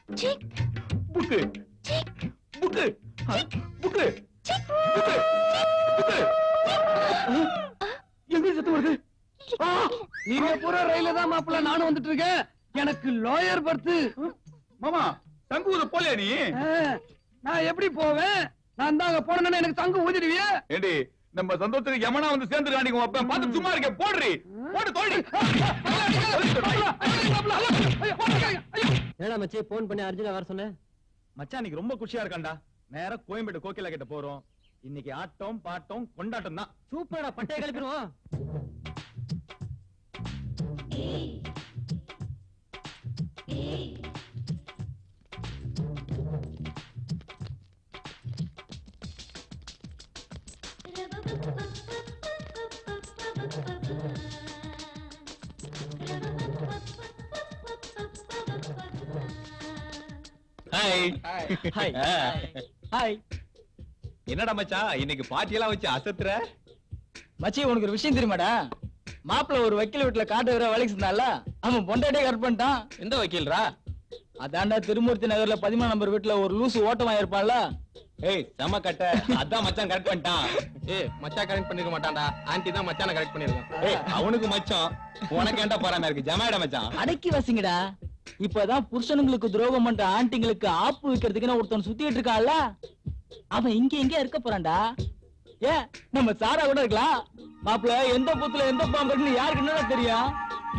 Book book book எங்க சத்தம் வருது? நீங்க பூரா ரயில தான் மாப்பிள்ள நானும் வந்துட்டு இருக்கேன். எனக்கு லாயர் பர்த். மாமா தங்கு ஊத போலையா நீ? நான் எப்படி போவேன்? நான் தான் அங்க போனேன்னா எனக்கு தங்கு ஊதிடுவிய? ஏண்டி நம்ம சந்தோஷத்துக்கு யமனா வந்து சேர்ந்துருக்காண்டி உங்க அப்பா பார்த்து சும்மா இருக்க. போடுறி போடு தோழி. ஏடா மச்சி போன் பண்ணி அர்ஜுனா வர சொன்னேன். மச்சான் இன்னைக்கு ரொம்ப குஷியா இருக்கான்டா. நேரா கோயம்பேடு கோகிலா கிட்ட போறோம். இன்னைக்கு ஆட்டம் பாட்டம் கொண்டாட்டம் தான். சூப்பரா பட்டைய கிளப்பிடுவோம். என்னடா மச்சான் இன்னைக்கு பாட்டியெல்லாம் வச்சு அசத்துற? மச்சி உனக்கு ஒரு விஷயம் தெரியுமாடா? மாப்பிள்ள ஒரு வக்கீல் வீட்டுல காட்டு வர வேலைக்கு இருந்தால அவன் பொண்டாட்டியே கட் பண்ணிட்டான். எந்த வக்கீல்ரா? அதாண்டா திருமூர்த்தி நகர்ல 13 நம்பர் வீட்டுல ஒரு லூசு ஓட்டமா இருப்பான்ல. ஏய் செம கட்ட. அதான் மச்சான் கரெக்ட் பண்ணிட்டான். ஏய் மச்சான் கரெக்ட் பண்ணிருக்க மாட்டான்டா. ஆன்ட்டி தான் மச்சான கரெக்ட் பண்ணிருக்கான். ஏய் அவனுக்கு மச்சான் உனக்கு ஏன்டா போறாம இருக்கு? ஜமாடா மச்சான். அடக்கி வசிங்கடா. இப்பதான் புருஷனுங்களுக்கு துரோகம் பண்ற ஆண்டிங்களுக்கு ஆப்பு வைக்கிறதுக்குன்னு ஒருத்தன் சுத்திட்டு இருக்கான்ல, அவன் இங்க இருக்க போறான்டா. ஏன் நம்ம சாரா கூட இருக்கலாம். மாப்பிள்ள எந்த புத்துல எந்த பாம்புன்னு யாருக்கு என்ன தெரியும்?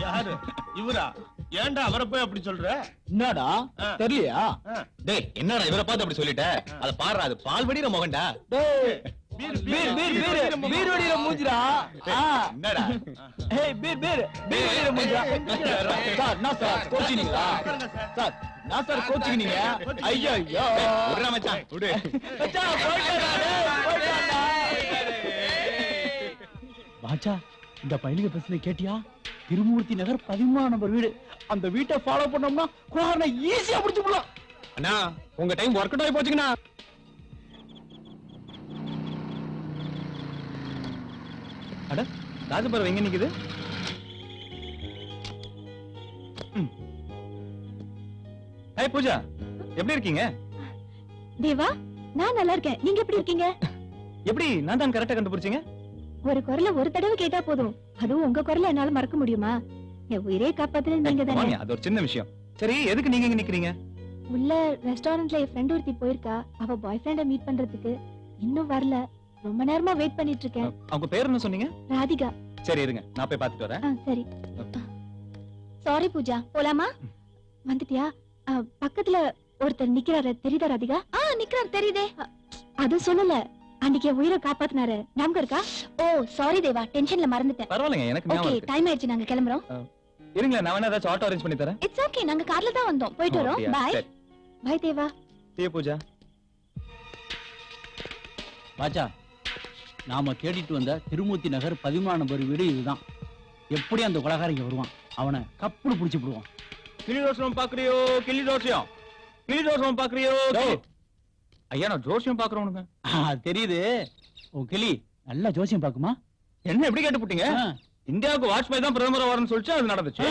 யாரு இவரா? ஏன்டா அவரை போய் அப்படி சொல்ற? என்னடா தெரியலையா? டேய் என்னடா இவரை பார்த்து அப்படி சொல்லிட்ட? அத பாருடா, அது பால் வடிற மகன்டா. டேய் பீர் வடிற மூஞ்சிடா. என்னடா? ஏய் பீர் வடிற மூஞ்சிடா. சார் நான் சார் கோச்சினீங்களா? சார் நான் சார் கோச்சினீங்க. ஐயோ ஐயோ விடுறா மச்சான் விடு. மச்சான் போய்டா. பாச்சா இந்த பையனுக்கு பிரச்சனை கேட்டியா? திருமூர்த்தி நகர் 13 நம்பர் வீடு. அந்த வீட்டை ஃபாலோ பண்ணோம்னா குரானை ஈஸியா புடிச்சு போலாம். அண்ணா உங்க டைம் ஒர்க் அவுட் ஆகி போச்சுங்கண்ணா. அட ராஜபுரம் எங்க நிக்குது? ஹாய் பூஜா, எப்படி இருக்கீங்க? தேவா நான் நல்லா இருக்கேன். நீங்க எப்படி இருக்கீங்க? எப்படி நான் தான் கரெக்டா கண்டுபிடிச்சீங்க? ஒரு குரலை ஒரு தடவை கேட்டா போதும். அதுவும் உங்க குரலை என்னால மறக்க முடியுமா? என் உயிரே காப்பாத்துறது நீங்க தானே. அது ஒரு சின்ன விஷயம். சரி எதுக்கு நீங்க இங்க நிக்கிறீங்க? உள்ள ரெஸ்டாரண்ட்ல என் ஃப்ரெண்ட் ஒருத்தி போயிருக்கா. அவ பாய் ஃப்ரெண்ட மீட் பண்றதுக்கு இன்னும் வரல. ரொம்ப நேரமா வெயிட் பண்ணிட்டு இருக்கேன். அவங்க பேர் என்ன சொன்னீங்க? ராதிகா. சரி இருங்க நான் போய் பாத்துட்டு வரேன். சரி. சாரி பூஜா, போலாமா? வந்துட்டியா? பக்கத்துல ஒருத்தர் நிக்கிறாரு, தெரியுதா ராதிகா? நிக்கிறாரு தெரியுதே. அது சொல்லல, அன்னைக்கு உயிரை காப்பாத்தினாரு, ஞாபகம் இருக்கா? ஓ சாரி தேவா, டென்ஷன்ல மறந்துட்டேன். பரவாயில்லைங்க, எனக்கு ஞாபகம் இருக்கு. டைம் ஆயிடுச்சு, நாங்க கிளம்புறோம். இருங்களே, நான் வேணா ஏதாச்சும் ஆட்டோ அரேஞ்ச் பண்ணி தரேன். இட்ஸ் ஓகே, நாங்க கார்ல தான் வந்தோம். போயிட்டு வரோம். Bye bye Deva. டீ பூஜா. பாச்சா, நாம தேடிட்டு வந்த திருமூர்த்தி நகர் 13 நம்பர் வீடு இதுதான். எப்படி அந்த கொலகாரங்க வருவான், அவனை கப்புடு புடிச்சு விடுவான். கிளி தோஷம் பாக்குறியோ? கிளி தோஷம், கிளி தோஷம் பாக்குறியோ? ஐயா நான் ஜோசியம் பாக்குறவனுங்க. தெரியுது, உன் கிளி நல்லா ஜோசியம் பாக்குமா? என்ன எப்படி கேட்டுப்புட்டீங்க? இந்தியாவுக்கு வாஜ்பாய் தான் பிரதமர் வரணும்னு சொல்லிச்சு, அது நடந்துச்சு.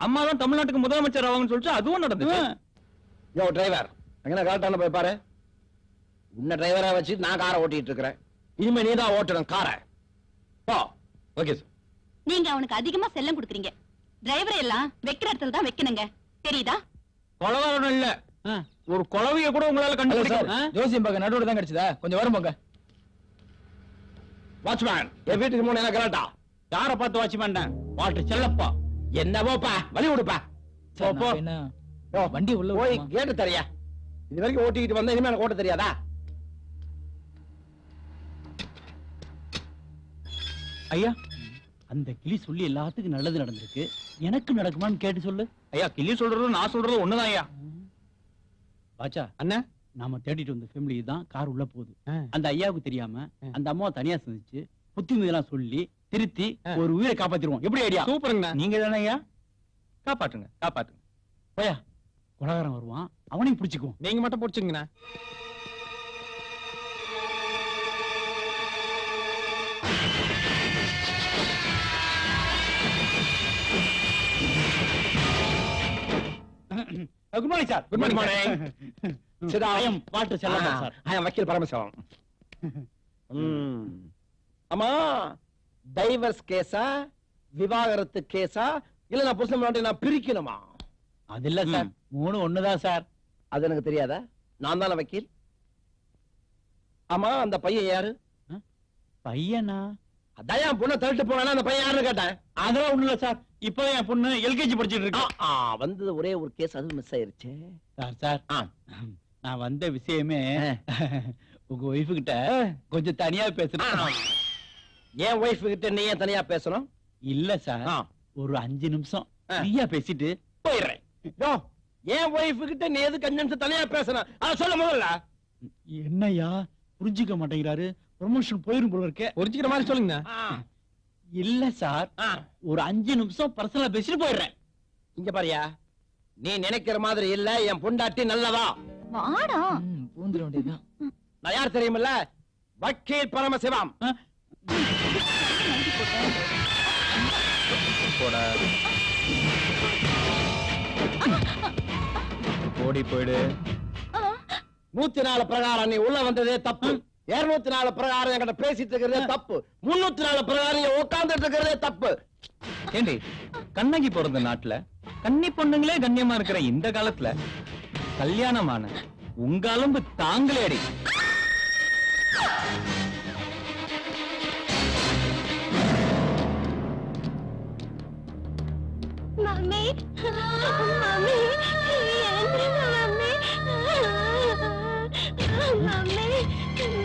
அம்மா தான் தமிழ்நாட்டுக்கு முதலமைச்சர் ஆவாங்கன்னு சொல்லிச்சு, அதுவும் நடந்துச்சு. யோ டிரைவர், அங்கே கரெக்டான போய் பாரு. உன்ன டிரைவரா வச்சு நான் காரை ஓட்டிட்டு இருக்கிறேன். இனிமே நீ தான் ஓட்டணும் காரை. போ. Okay sir. நீங்க அவனுக்கு அதிகமா செல்லம் கொடுக்குறீங்க. டிரைவர் எல்லாம் வைக்கிற இடத்துல தான் வைக்கணுங்க, தெரியுதா? கொலகாரன் இல்ல, ஒரு கொலவைய கூட உங்களால கண்டுபிடிக்க. ஜோசியம் பார்க்க நடுவோட தான் கிடைச்சதா? கொஞ்சம் வரும் போங்க. வாட்ச்மேன், என் வீட்டுக்கு மூணு என்ன கரெக்டா? யாரை பார்த்து வாட்ச்மேன்? வாட்டர் செல்லப்பா. என்னவோப்பா, வழி விடுப்பா. வண்டி உள்ள போய் கேட்டு தரியா? இது வரைக்கும் ஓட்டிக்கிட்டு வந்தா இனிமே எனக்கு ஓட்ட தெரியாதா? ஐயா, அந்த கிளி சொல்லி எல்லாத்துக்கும் நல்லது நடந்திருக்கு, எனக்கு நடக்குமான்னு கேட்டு சொல்லு. ஐயா, கிளி சொல்றது நான் சொல்றது ஒண்ணுதான் ஐயா. பாச்சா அண்ணா, நாம தேடிட்டு வந்த ஃபேமிலி தான் கார் உள்ள போகுது. அந்த ஐயாவுக்கு தெரியாம அந்த அம்மாவை தனியா சந்திச்சு புத்திமதியெல்லாம் சொல்லி திருத்தி ஒரு உயிரை காப்பாத்திடுவோம். எப்படி ஐடியா? சூப்பருங்க. நீங்க தானே ஐயா? காப்பாற்றுங்க, காப்பாற்றுங்க. போயா, கொலகாரன் வருவான், அவனையும் பிடிச்சுக்குவோம். நீங்க மட்டும் பிடிச்சுங்கண்ணா. Good morning sir. Good morning. Sit down. I am Walter Chalama, sir. I am வக்கீல் பரமசிவம். அம்மா டைவர்ஸ் கேஸா விவாகரத்து கேஸா இல்ல நான் புருஷன் நான் பிரிக்கணுமா? அது இல்ல சார், மூணு ஒண்ணுதான் சார். அது எனக்கு தெரியாதா? நான் தானே வக்கீல். ஆமா அந்த பையன் யாரு? பையனா? அதான் என் பொண்ணை தள்ளிட்டு போனா அந்த பையன் யாருன்னு கேட்டேன். அதெல்லாம் ஒண்ணு இல்ல சார், இப்போ என் பொண்ணு எல்கேஜி படிச்சிட்டு இருக்கு. வந்தது ஒரே ஒரு கேஸ், அது மிஸ் ஆயிருச்சு. சார் நான் வந்த விஷயமே உங்க ஒய்ஃபு கிட்ட கொஞ்சம் தனியா பேசுறேன். என் ஒய்ஃப் கிட்ட நீ ஏன் தனியா பேசணும்? இல்ல சார், ஒரு 5 நிமிஷம் ஃப்ரீயா பேசிட்டு போயிடுறேன். என் ஒய்ஃப் கிட்ட நீ எதுக்கு 5 நிமிஷம் தனியா பேசணும்? அத சொல்ல முதல்ல. என்னையா புரிஞ்சுக்க மாட்டேங்கிறாரு? ப்ரமோஷன் போயிரும் போல இருக்கே. புரிஞ்சுக்கிற மாதிரி சொல்லுங்க. இல்ல சார், ஒரு 5 நிமிஷம் பர்சனலா பேசிட்டு போயிடுறேன். இங்க பாரியா, நீ நினைக்கிற மாதிரி இல்ல, என் பொண்டாட்டி நல்லவா. வாடா. பூந்துட வேண்டியதுதான். நான் யார் தெரியுமில்ல? வக்கீல் பரமசிவம். ஓடி போயிடு. 104 பிரகாரம் நீ உள்ள வந்ததே தப்பு. 204 பிரகாரம் என்கிட்ட பேசிட்டு இருக்கிறதே தப்பு. 304 பிரகாரம் உட்கார்ந்துட்டு இருக்கிறதே தப்பு. ஏண்டி கண்ணகி பிறந்த நாட்டுல கன்னி பொண்ணுங்களே கண்ணியமா இருக்கிற இந்த காலத்துல கல்யாணமான உங்க அலம்பு தாங்களேடி. மம்மி மம்மி எந்திரிங்க மம்மி. மம்மி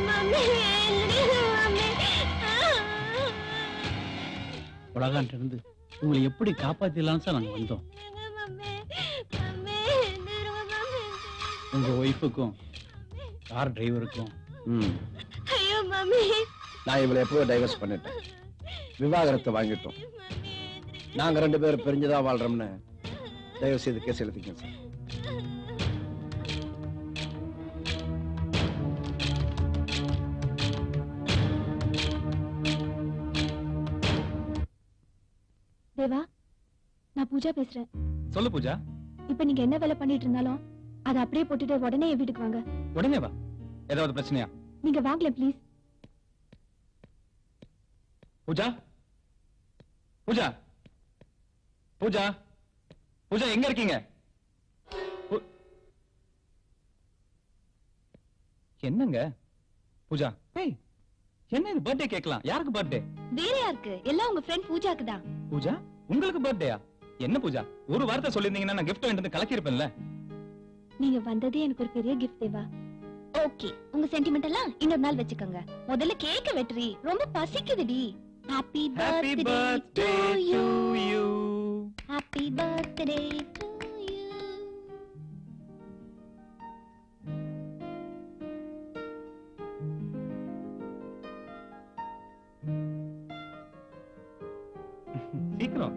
மம்மி எந்திரிங்க மம்மி. உலகான்ட்டு இருந்து உங்களை எப்படி காப்பாத்திடலாம் சார் நாங்க வந்தோம். மம்மி மம்மி எந்திரிங்க மம்மி. உங்க ஒய்ஃபுக்கும் கார் டிரைவருக்கும் ஐயோ மம்மி. நான் இவளை எப்போ டைவர்ஸ் பண்ணிட்டேன், விவாகரத்தை வாங்கிட்டோம். நாங்க 2 பேரும் பிரிஞ்சுதான் வாழ்றோம்னு தயவு செய்து கேஸ் எழுதிக்க சார். தேவா, நான் பூஜா பேசுறேன். சொல்லு பூஜா. இப்ப நீங்க என்ன வேலை பண்ணிட்டு இருந்தாலும் அதை அப்படியே போட்டுட்டு உடனே என் வீட்டுக்கு வாங்க. உடனே வா. ஏதாவது பிரச்சனையா? நீங்க வாங்கல ப்ளீஸ். பூஜா பூஜா பூஜா பூஜா எங்க இருக்கீங்க? என்னங்க பூஜா? என்ன இது பர்த்டே கேக்கலாம்? யாருக்கு பர்த்டே? வேற யாருக்கு? எல்லாம் உங்க ஃப்ரெண்ட் பூஜாக்கு தான். பூஜா உங்களுக்கு பர்த்டேயா? என்ன பூஜா, ஒரு வார்த்தை சொல்லிருந்தீங்கன்னா நான் கிஃப்ட் வாங்கிட்டு கலக்கி இருப்பேன்ல. நீங்க வந்ததே எனக்கு ஒரு பெரிய கிஃப்ட் தேவா. ஓகே, உங்க சென்டிமெண்ட் எல்லாம் இன்னொரு நாள் வெச்சுக்கோங்க. முதல்ல கேக்க வெட்றி, ரொம்ப பசிக்குதுடி. Happy birthday to you. Happy birthday to you. சீக்கிரம்